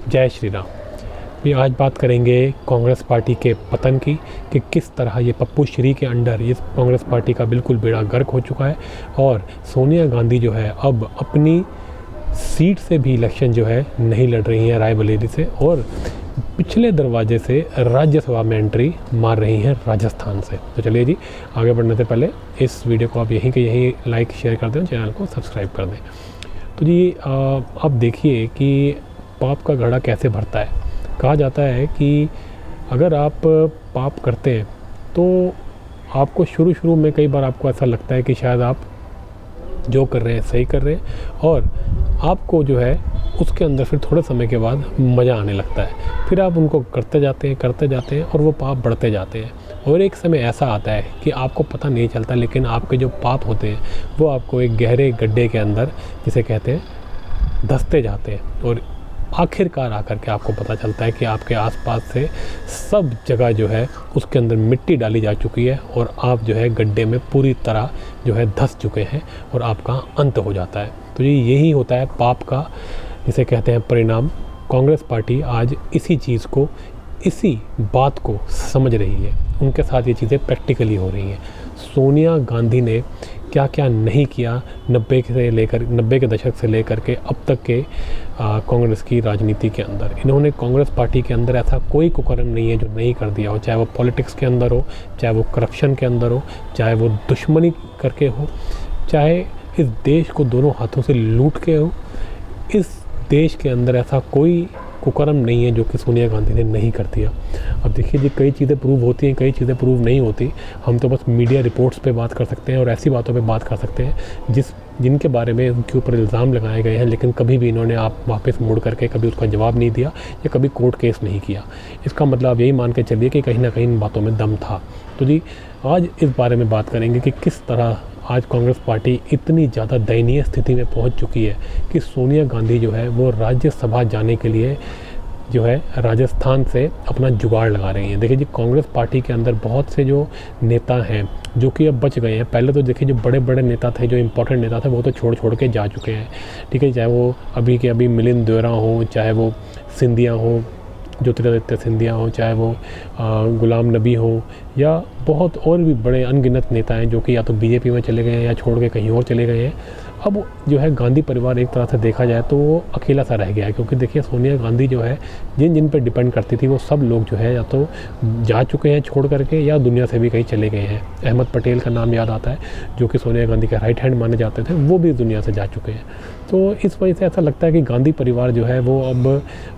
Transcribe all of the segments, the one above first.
जय श्री राम। ये आज बात करेंगे कांग्रेस पार्टी के पतन की कि किस तरह ये पप्पू श्री के अंडर इस कांग्रेस पार्टी का बिल्कुल बेड़ा गर्क हो चुका है और सोनिया गांधी जो है अब अपनी सीट से भी इलेक्शन जो है नहीं लड़ रही हैं रायबरेली से और पिछले दरवाजे से राज्यसभा में एंट्री मार रही हैं राजस्थान से। तो चलिए जी, आगे बढ़ने से पहले इस वीडियो को आप यहीं के यहीं लाइक शेयर कर दें, चैनल को सब्सक्राइब कर दें। तो जी आप देखिए कि पाप का घड़ा कैसे भरता है। कहा जाता है कि अगर आप पाप करते हैं तो आपको शुरू में कई बार आपको ऐसा लगता है कि शायद आप जो कर रहे हैं सही कर रहे हैं और आपको जो है उसके अंदर फिर थोड़े समय के बाद मज़ा आने लगता है। फिर आप उनको करते जाते हैं और वो पाप बढ़ते जाते हैं और एक समय ऐसा आता है कि आपको पता नहीं चलता, लेकिन आपके जो पाप होते हैं वो आपको एक गहरे गड्ढे के अंदर, जिसे कहते हैं, धंसते जाते हैं और आखिरकार आकर के आपको पता चलता है कि आपके आसपास से सब जगह जो है उसके अंदर मिट्टी डाली जा चुकी है और आप जो है गड्ढे में पूरी तरह जो है धंस चुके हैं और आपका अंत हो जाता है। तो यही होता है पाप का, जिसे कहते हैं, परिणाम। कांग्रेस पार्टी आज इसी चीज़ को, इसी बात को समझ रही है। उनके साथ ये चीज़ें प्रैक्टिकली हो रही हैं। सोनिया गांधी ने क्या क्या नहीं किया 90 के दशक से लेकर के अब तक के कांग्रेस की राजनीति के अंदर। इन्होंने कांग्रेस पार्टी के अंदर ऐसा कोई कुकर्म नहीं है जो नहीं कर दिया हो, चाहे वो पॉलिटिक्स के अंदर हो, चाहे वो करप्शन के अंदर हो, चाहे वो दुश्मनी करके हो, चाहे इस देश को दोनों हाथों से लूट के हो। इस देश के अंदर ऐसा कोई कुकर्म नहीं है जो कि सोनिया गांधी ने नहीं कर दिया। अब देखिए जी, कई चीज़ें प्रूव होती हैं, कई चीज़ें प्रूव नहीं होती। हम तो बस मीडिया रिपोर्ट्स पे बात कर सकते हैं और ऐसी बातों पे बात कर सकते हैं जिनके बारे में उनके ऊपर इल्ज़ाम लगाए गए हैं, लेकिन कभी भी इन्होंने आप वापस मुड़ करके कभी उसका जवाब नहीं दिया या कभी कोर्ट केस नहीं किया। इसका मतलब यही मान के चलिए कि कहीं ना कहीं इन बातों में दम था। तो जी आज इस बारे में बात करेंगे कि किस तरह आज कांग्रेस पार्टी इतनी ज़्यादा दयनीय स्थिति में पहुंच चुकी है कि सोनिया गांधी जो है वो राज्यसभा जाने के लिए जो है राजस्थान से अपना जुगाड़ लगा रही हैं। देखिए जी, कांग्रेस पार्टी के अंदर बहुत से जो नेता हैं जो कि अब बच गए हैं। पहले तो देखिए जो बड़े बड़े नेता थे, जो इम्पोर्टेंट नेता थे, वो तो छोड़ के जा चुके हैं, ठीक है। चाहे वो अभी के अभी मिलिंद देवरा हो, चाहे वो सिंधिया हो, ज्योतिरादित्य सिंधिया हो, चाहे वो गुलाम नबी हो, या बहुत और भी बड़े अनगिनत नेता हैं जो कि या तो बीजेपी में चले गए हैं या छोड़ के कहीं और चले गए हैं। अब जो है गांधी परिवार एक तरह से देखा जाए तो वो अकेला सा रह गया है, क्योंकि देखिए सोनिया गांधी जो है जिन पे डिपेंड करती थी वो सब लोग जो है या तो जा चुके हैं छोड़ करके या दुनिया से भी कहीं चले गए हैं। अहमद पटेल का नाम याद आता है, जो कि सोनिया गांधी के राइट हैंड माने जाते थे, वो भी दुनिया से जा चुके हैं। तो इस वजह से ऐसा लगता है कि गांधी परिवार जो है वो अब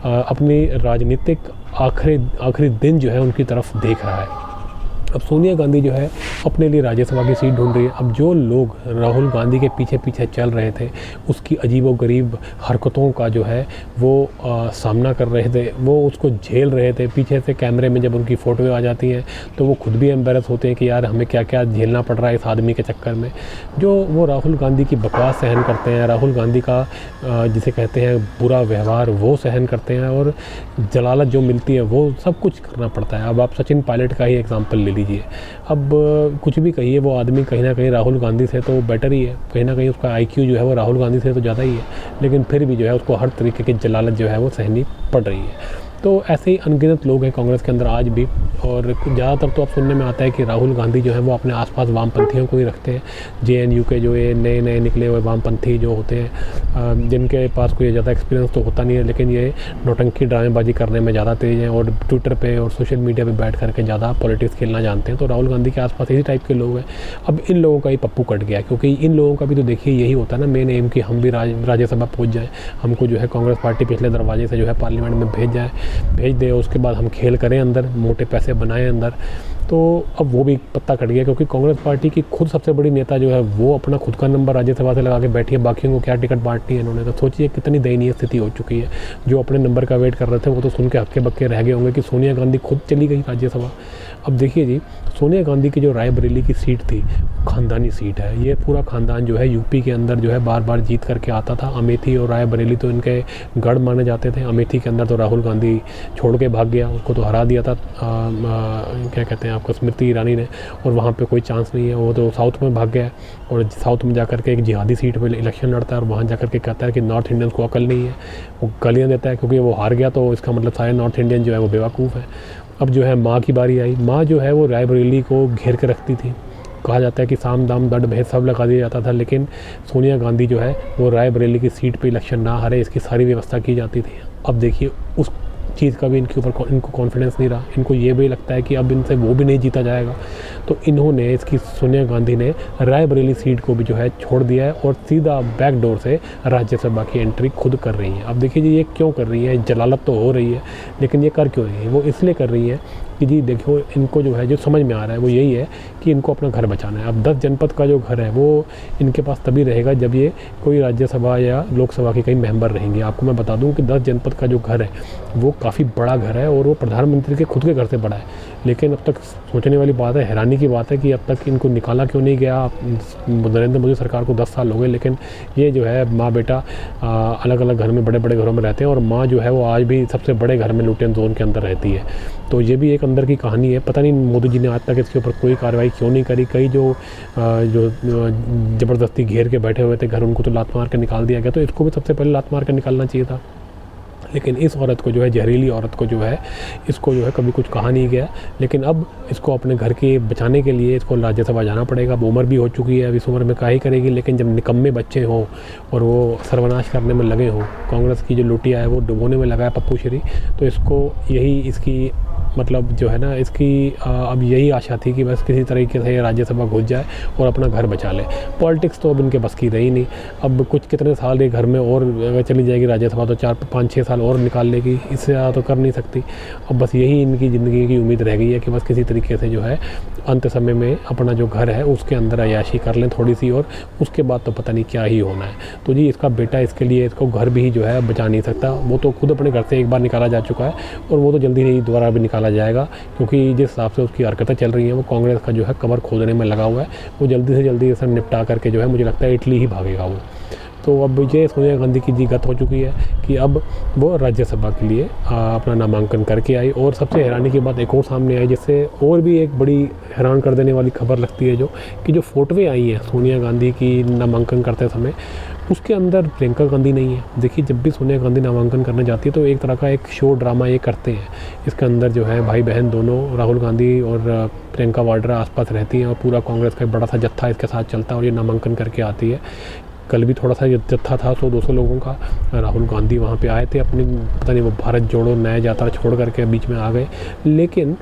अपनी राजनीतिक आखिरी दिन जो है उनकी तरफ देख रहा है। अब सोनिया गांधी जो है अपने लिए राज्यसभा की सीट ढूंढ रही है। अब जो लोग राहुल गांधी के पीछे चल रहे थे, उसकी अजीबोगरीब हरकतों का जो है वो सामना कर रहे थे, वो उसको झेल रहे थे। पीछे से कैमरे में जब उनकी फ़ोटोएं आ जाती हैं तो वो खुद भी एम्बेरस होते हैं कि यार हमें क्या क्या झेलना पड़ रहा है इस आदमी के चक्कर में। जो वो राहुल गांधी की बकवास सहन करते हैं, राहुल गांधी का जिसे कहते हैं बुरा व्यवहार वो सहन करते हैं और जलालत जो मिलती है वो सब कुछ करना पड़ता है। अब आप सचिन पायलट का ही एग्जाम्पल ले लीजिए। अब कुछ भी कहिए, वो आदमी कहीं ना कहीं राहुल गांधी से तो बेटर ही है, कहीं ना कहीं उसका आईक्यू जो है वो राहुल गांधी से तो ज़्यादा ही है, लेकिन फिर भी जो है उसको हर तरीके की जलालत जो है वो सहनी पड़ रही है। तो ऐसे ही अनगिनत लोग हैं कांग्रेस के अंदर आज भी, और ज़्यादातर तो अब सुनने में आता है कि राहुल गांधी जो है वो अपने आसपास वामपंथियों को ही रखते हैं। JNU के जो ये नए निकले हुए वामपंथी जो होते हैं, जिनके पास कोई ज़्यादा एक्सपीरियंस तो होता नहीं है, लेकिन ये नौटंकी ड्रामेबाजी करने में ज़्यादा तेज़ हैं और ट्विटर पे और सोशल मीडिया पे बैठ करके ज़्यादा पॉलिटिक्स खेलना जानते हैं। तो राहुल गांधी के आसपास इसी टाइप के लोग हैं। अब इन लोगों का ही पप्पू कट गया, क्योंकि इन लोगों का भी तो देखिए यही होता है ना मेन एम, कि हम भी राज्यसभा पहुँच जाएँ, हमको जो है कांग्रेस पार्टी पिछले दरवाजे से जो है पार्लियामेंट में भेज दे, उसके बाद हम खेल करें अंदर, मोटे पैसे बनाएं अंदर। तो अब वो भी पत्ता कट गया, क्योंकि कांग्रेस पार्टी की खुद सबसे बड़ी नेता जो है वो अपना खुद का नंबर राज्यसभा से लगा के बैठी है, बाकियों को क्या टिकट बांटनी है इन्होंने। तो सोचिए कितनी दयनीय स्थिति हो चुकी है। जो अपने नंबर का वेट कर रहे थे वो तो सुन के हक्के बक्के रह गए होंगे कि सोनिया गांधी खुद चली गई राज्यसभा। अब देखिए जी, सोनिया गांधी की जो रायबरेली की सीट थी, ख़ानदानी सीट है। ये पूरा ख़ानदान जो है यूपी के अंदर जो है बार बार जीत करके आता था। अमेठी और रायबरेली तो इनके गढ़ माने जाते थे। अमेठी के अंदर तो राहुल गांधी छोड़ के भाग गया, उसको तो हरा दिया था क्या कहते हैं आपको, स्मृति ईरानी ने, और वहाँ पे कोई चांस नहीं है। वो तो साउथ में भाग गया है और साउथ में जाकर के एक जिहादी सीट पर इलेक्शन लड़ता है और वहाँ जाकर के कहता है कि नॉर्थ इंडियंस को अकल नहीं है। वो गालियाँ देता है क्योंकि वो हार गया, तो इसका मतलब सारे नॉर्थ इंडियन जो है वो बेवकूफ़ है। अब जो है माँ की बारी आई। माँ जो है वो रायबरेली को घेर के रखती थी। कहा जाता है कि साम दाम दंड भेद सब लगा दिया जाता था, लेकिन सोनिया गांधी जो है वो रायबरेली की सीट पे इलेक्शन ना हारे, इसकी सारी व्यवस्था की जाती थी। अब देखिए उस चीज़ का भी इनको कॉन्फिडेंस नहीं रहा। इनको ये भी लगता है कि अब इनसे वो भी नहीं जीता जाएगा, तो इन्होंने इसकी सोनिया गांधी ने रायबरेली सीट को भी जो है छोड़ दिया है और सीधा बैक डोर से राज्यसभा की एंट्री खुद कर रही है। अब देखिए जी, ये क्यों कर रही है? जलालत तो हो रही है, लेकिन ये कर क्यों रही है? वो इसलिए कर रही है कि जी देखो, इनको जो है जो समझ में आ रहा है वो यही है कि इनको अपना घर बचाना है। अब 10 जनपद का जो घर है वो इनके पास तभी रहेगा जब ये कोई राज्यसभा या लोकसभा के कई मेंबर रहेंगे। आपको मैं बता दूं कि 10 जनपद का जो घर है वो काफ़ी बड़ा घर है और वो प्रधानमंत्री के खुद के घर से बड़ा है। लेकिन अब तक सोचने वाली बात है, हैरानी की बात है कि अब तक इनको निकाला क्यों नहीं गया। नरेंद्र मोदी सरकार को 10 साल हो गए, लेकिन ये जो है माँ बेटा अलग अलग घर में, बड़े बड़े घरों में रहते हैं और माँ जो है वो आज भी सबसे बड़े घर में लुटेन जोन के अंदर रहती है। तो ये भी एक अंदर की कहानी है। पता नहीं मोदी जी ने आज तक इसके ऊपर कोई कार्रवाई क्यों नहीं करी। कई जो ज़बरदस्ती घेर के बैठे हुए थे घर, उनको तो लात मार के निकाल दिया गया। तो इसको भी सबसे पहले लात मार के निकालना चाहिए था। लेकिन इस औरत को जो है, जहरीली औरत को जो है, इसको जो है कभी कुछ कहा नहीं गया। लेकिन अब इसको अपने घर के बचाने के लिए इसको राज्यसभा जाना पड़ेगा। अब उम्र भी हो चुकी है, अब इस उम्र में क्या ही करेगी। लेकिन जब निकम्मे बच्चे हों और वो सर्वनाश करने में लगे हों, कांग्रेस की जो लुटिया है वो डुबोने में लगा है पप्पू श्री, तो इसको यही इसकी मतलब जो है ना, इसकी अब यही आशा थी कि बस किसी तरीके से राज्यसभा घुस जाए और अपना घर बचा ले। पॉलिटिक्स तो अब इनके बस की रही नहीं। अब कुछ कितने साल ये घर में और अगर चली जाएगी राज्यसभा तो 4-5-6 साल और निकाल लेगी, इससे ज़्यादा तो कर नहीं सकती। अब बस यही इनकी ज़िंदगी की उम्मीद रह गई है कि बस किसी तरीके से जो है अंत समय में अपना जो घर है उसके अंदर अय्याशी कर लें थोड़ी सी, और उसके बाद तो पता नहीं क्या ही होना है। तो जी इसका बेटा इसके लिए इसको घर भी जो है बचा नहीं सकता। वो तो खुद अपने घर से एक बार निकाला जा चुका है और वो तो जल्दी ही दोबारा भी निकाला जाएगा, क्योंकि जिस हिसाब से उसकी हरकतें चल रही हैं वो कांग्रेस का जो है कमर खोदने में लगा हुआ है। वो जल्दी से जल्दी इसे निपटा करके जो है मुझे लगता है इटली ही भागेगा वो। तो अब ये सोनिया गांधी की जी गत हो चुकी है कि अब वो राज्यसभा के लिए अपना नामांकन करके आई। और सबसे हैरानी की बात एक और सामने आई, जिससे और भी एक बड़ी हैरान कर देने वाली खबर लगती है, जो कि जो फ़ोटोएँ आई हैं सोनिया गांधी की नामांकन करते समय, उसके अंदर प्रियंका गांधी नहीं है। देखिए जब भी सोनिया गांधी नामांकन करने जाती है तो एक तरह का एक शो ड्रामा ये करते हैं। इसके अंदर जो है भाई बहन दोनों, राहुल गांधी और प्रियंका वाड्रा आसपास रहती हैं और पूरा कांग्रेस का एक बड़ा सा जत्था इसके साथ चलता है और ये नामांकन करके आती है। कल भी थोड़ा सा जत्था था 100-200 लोगों का। राहुल गांधी वहाँ पे आए थे अपनी, पता नहीं वो भारत जोड़ो नया यात्रा छोड़ करके बीच में आ गए। लेकिन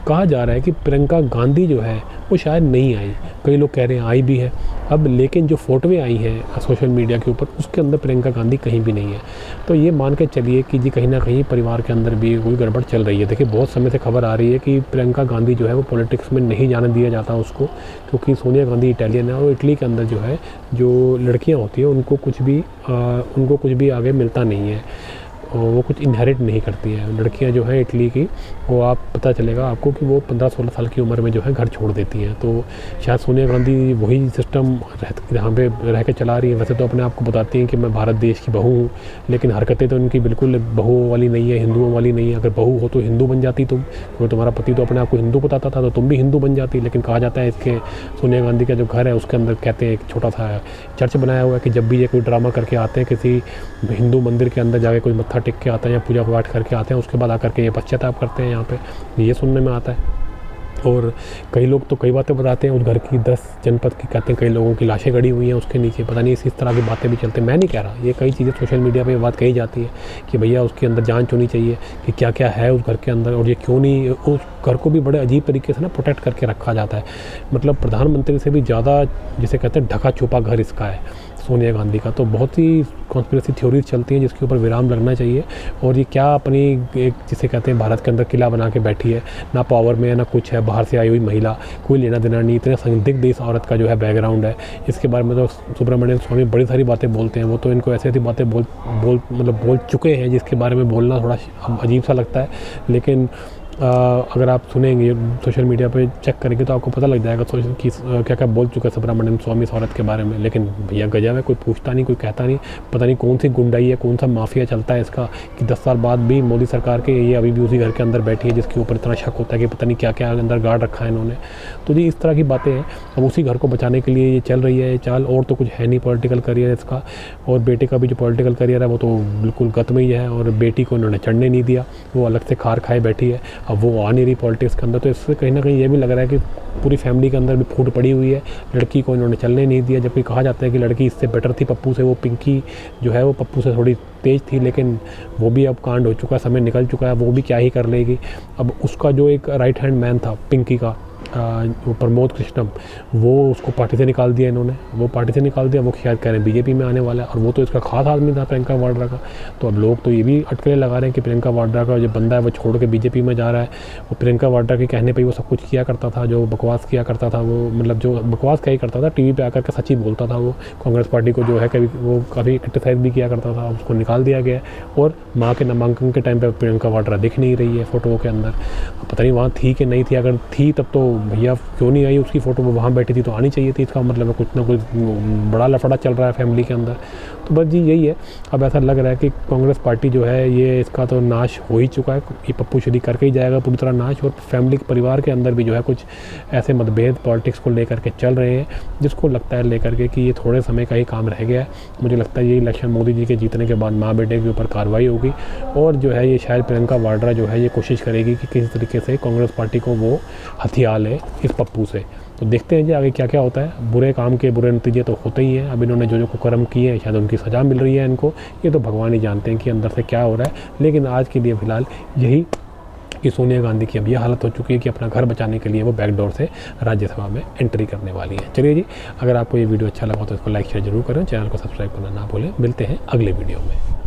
कहा जा रहा है कि प्रियंका गांधी जो है वो शायद नहीं आई। कई लोग कह रहे हैं आई भी है अब, लेकिन जो फ़ोटोएँ आई हैं सोशल मीडिया के ऊपर उसके अंदर प्रियंका गांधी कहीं भी नहीं है। तो ये मान के चलिए कि जी कहीं ना कहीं परिवार के अंदर भी कोई गड़बड़ चल रही है। देखिए बहुत समय से खबर आ रही है कि प्रियंका गांधी जो है वो पॉलिटिक्स में नहीं जाने दिया जाता उसको, क्योंकि सोनिया गांधी इटालियन है और इटली के अंदर जो है जो लड़कियाँ होती हैं उनको कुछ भी आगे मिलता नहीं है, वो कुछ इनहेरिट नहीं करती हैं। लड़कियां जो हैं इटली की, वो आप पता चलेगा आपको कि वो 15-16 साल की उम्र में जो है घर छोड़ देती हैं। तो शायद सोनिया गांधी वही सिस्टम यहाँ पे रह के चला रही है। वैसे तो अपने आप को बताती हैं कि मैं भारत देश की बहू हूँ, लेकिन हरकतें तो उनकी बिल्कुल बहुओं वाली नहीं है, हिंदुओं वाली नहीं है। अगर बहू हो तो हिंदू बन जाती तुम, क्योंकि तुम्हारा पति तो अपने आप को हिंदू बताता था, तो तुम भी हिंदू बन जाती। लेकिन कहा जाता है इसके सोनिया गांधी का जो घर है उसके अंदर कहते हैं एक छोटा सा चर्च बनाया हुआ है कि जब भी ये कोई ड्रामा करके आते हैं किसी हिंदू मंदिर के अंदर जाके कोई मत्था टेक के आते हैं या पूजा पाठ करके आते हैं, उसके बाद आकर के ये पश्चाताप करते हैं। यहाँ पे ये सुनने में आता है। और कई लोग तो कई बातें बताते हैं उस घर की, 10 जनपद की कहते हैं कई लोगों की लाशें गड़ी हुई हैं उसके नीचे, पता नहीं इस तरह की बातें भी चलते हैं। मैं नहीं कह रहा, ये कई चीज़ें सोशल मीडिया पे बात कही जाती है कि भैया उसके अंदर जांच होनी चाहिए कि क्या क्या है उस घर के अंदर और ये क्यों नहीं। उस घर को भी बड़े अजीब तरीके से ना प्रोटेक्ट करके रखा जाता है। मतलब प्रधानमंत्री से भी ज़्यादा जिसे कहते हैं ढका छुपा घर इसका है सोनिया गांधी का। तो बहुत ही कॉन्स्पिरेसी थ्योरीज चलती हैं जिसके ऊपर विराम लगना चाहिए। और ये क्या अपनी एक जिसे कहते हैं भारत के अंदर किला बना के बैठी है, ना पावर में है ना कुछ है, बाहर से आई हुई महिला, कोई लेना देना नहीं। इतने संदिग्ध इस औरत का जो है बैकग्राउंड है। इसके बारे में तो सुब्रमण्यम स्वामी बड़ी सारी बातें बोलते हैं। वो तो इनको ऐसी ऐसी बातें बोल चुके हैं जिसके बारे में बोलना थोड़ा अजीब सा लगता है। लेकिन अगर आप सुनेंगे सोशल मीडिया पे चेक करेंगे तो आपको पता लग जाएगा सोशल की क्या क्या बोल चुका है सुब्रमण्यम स्वामी इस औरत के बारे में। लेकिन भैया गजब है, कोई पूछता नहीं, कोई कहता नहीं। पता नहीं कौन सी गुंडाई है, कौन सा माफिया चलता है इसका कि 10 साल बाद भी मोदी सरकार के ये अभी भी उसी घर के अंदर बैठी है जिसके ऊपर इतना शक होता है कि पता नहीं क्या क्या अंदर गाड़ रखा है इन्होंने। तो जी इस तरह की बातें हैं। अब उसी घर को बचाने के लिए ये चल रही है ये चाल, और तो कुछ है नहीं पॉलिटिकल करियर इसका। और बेटे का भी जो पॉलिटिकल करियर है वो तो बिल्कुल गत में ही है, और बेटी को इन्होंने चढ़ने नहीं दिया, वो अलग से खार खाए बैठी है। अब वो आ नहीं रही पॉलिटिक्स के अंदर, तो इससे कहीं ना कहीं ये भी लग रहा है कि पूरी फैमिली के अंदर भी फूट पड़ी हुई है। लड़की को इन्होंने चलने नहीं दिया, जबकि कहा जाता है कि लड़की इससे बेटर थी पप्पू से। वो पिंकी जो है वो पप्पू से थोड़ी तेज थी, लेकिन वो भी अब कांड हो चुका है, समय निकल चुका है, वो भी क्या ही कर लेगी। अब उसका जो एक राइट हैंड मैन था पिंकी का, वो प्रमोद कृष्णम, वो उसको पार्टी से निकाल दिया इन्होंने, वो पार्टी से निकाल दिया। वो शायद कह रहे हैं बीजेपी में आने वाला है, और वो तो इसका खास आदमी था प्रियंका वाड्रा का। तो अब लोग तो ये भी अटकलें लगा रहे हैं कि प्रियंका वाड्रा का जो बंदा है वो छोड़ के बीजेपी में जा रहा है। वो प्रियंका वाड्रा के कहने पर वो सब कुछ किया करता था, जो बकवास किया करता था वो, मतलब जो बकवास क्या ही करता था, टीवी पर आकर के सच ही बोलता था वो। कांग्रेस पार्टी को जो है कभी वो काफ़ी क्रिटिसाइज भी किया करता था, उसको निकाल दिया गया। और माँ के नामांकन के टाइम पर प्रियंका वाड्रा दिख नहीं रही है फ़ोटो के अंदर, पता नहीं वहाँ थी कि नहीं थी। अगर थी तब तो भैया क्यों नहीं आई उसकी फ़ोटो, वो वहाँ बैठी थी तो आनी चाहिए थी। इसका मतलब है कुछ ना कुछ बड़ा लफड़ा चल रहा है फैमिली के अंदर। तो बस जी यही है। अब ऐसा लग रहा है कि कांग्रेस पार्टी जो है ये इसका तो नाश हो ही चुका है, ये पप्पू श्री करके ही जाएगा पूरी तरह नाश। और फैमिली परिवार के अंदर भी जो है कुछ ऐसे मतभेद पॉलिटिक्स को लेकर के चल रहे हैं, जिसको लगता है लेकर के कि ये थोड़े समय का ही काम रह गया है। मुझे लगता है ये इलेक्शन मोदी जी के जीतने के बाद माँ बेटे के ऊपर कार्रवाई होगी, और जो है ये शायद प्रियंका वाड्रा जो है ये कोशिश करेगी कि किसी तरीके से कांग्रेस पार्टी को वो हथियार ले इस पप्पू से। तो देखते हैं जी आगे क्या क्या होता है। बुरे काम के बुरे नतीजे तो होते ही हैं। अब इन्होंने जो जो कुकर्म किए हैं शायद उनकी सज़ा मिल रही है इनको, ये तो भगवान ही जानते हैं कि अंदर से क्या हो रहा है। लेकिन आज के लिए फ़िलहाल यही कि सोनिया गांधी की अब ये हालत हो चुकी है कि अपना घर बचाने के लिए वो बैकडोर से राज्यसभा में एंट्री करने वाली है। चलिए जी, अगर आपको ये वीडियो अच्छा लगा तो इसको लाइक शेयर जरूर करें, चैनल को सब्सक्राइब करना ना भूलें। मिलते हैं अगले वीडियो में।